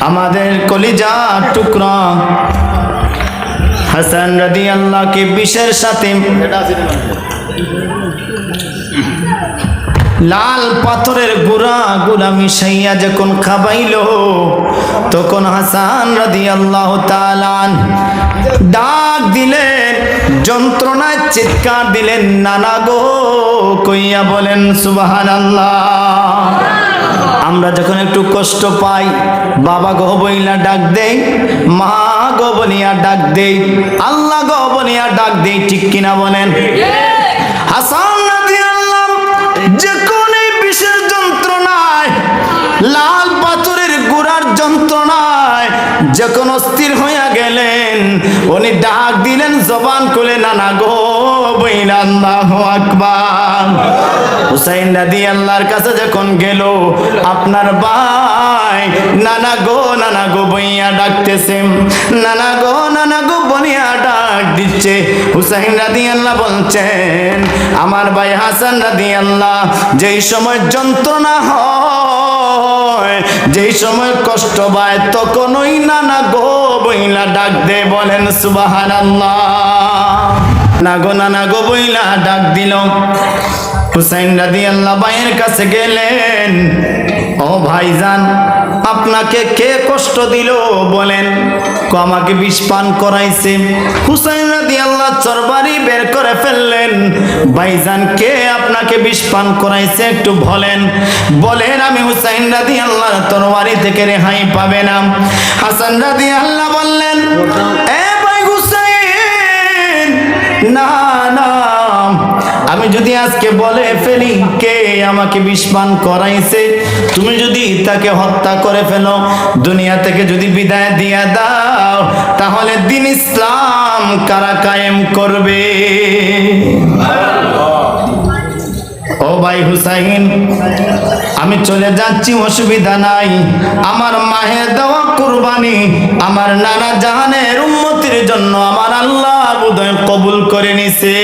আমাদের কলিজার টুকরা হাসান রাদিয়াল্লাহকে বিষের সাথে লাল পাথরের গুড়া মিশাইয়া যখন খাবাইল, তখন হাসান রাদিয়াল্লাহু তাআলা ডাক দিলেন, যন্ত্রণায় চিৎকার দিলেন, নানা গো কইয়া বলেন সুবহানাল্লাহ। আমরা যখন একটু কষ্ট পাই, বাবা গো বইলা ডাক দেই, মা গো বলিয়া ডাক দেই, আল্লাহ গো বলিয়া ডাক দেই, ঠিক কিনা বলেন? হাসান রাদিয়াল্লাহু যে কোন বিশেষ যন্ত্রণায়, লাল পাথরের গুড়ার যন্ত্রণায় যখন অস্থির হইয়া গেলেন, উনি ডাক দিলেন জবান খুলে, নানা গো বইলা আল্লাহু আকবার। হুসাইন রাদিয়াল্লাহর কাছে যখন গেল, আপনার ভাই নানা গো বইয়া ডাকতেছে, নানা গো বলিয়া ডাক দিচ্ছে। হুসাইন রাদিয়াল্লাহ বলছেন, আমার ভাই হাসান রাদিয়াল্লাহ যেই সময় যন্ত্রণা হয়, যেই সময় কষ্ট পায়, তখন ওই নানা গো বইলা ডাক দে, বলেন সুবহানাল্লাহ। নানা গো বইলা ডাক দিল। হুসাইন রাদিয়াল্লাহু ভাইয়ের কাছে গেলেন, ও ভাইজান আপনাকে কে কষ্ট দিল বলেন? আমাকে বিষ পান করাইছে। হুসাইন রাদিয়াল্লাহু তরবারি বের করে ফেললেন, ভাইজান কে আপনাকে বিষ পান করাইছে একটু বলেন। বলেন, আমি হুসাইন রাদিয়াল্লাহু তরবারি থেকে রেহাই পাবে না। হাসান রাদিয়াল্লাহু বললেন, এ ভাই হুসাইন, না আমি যদি আজকে বলে ফেলি কে আমাকে বিষ পান করাইছে, তুমি যদি তাকে হত্যা করে ফেলো, দুনিয়া থেকে যদি বিদায় দিয়া দাও, তাহলে দ্বীন ইসলাম কারা কায়েম করবে? ও ভাই হুসাইন, আমি চলে যাচ্ছি, অসুবিধা নাই, আমার মায়ের দেওয়া কুরবানি আমার নানা জাহানের উম্মতির জন্য আমার আল্লাহ বোধহয় কবুল করে নিছে।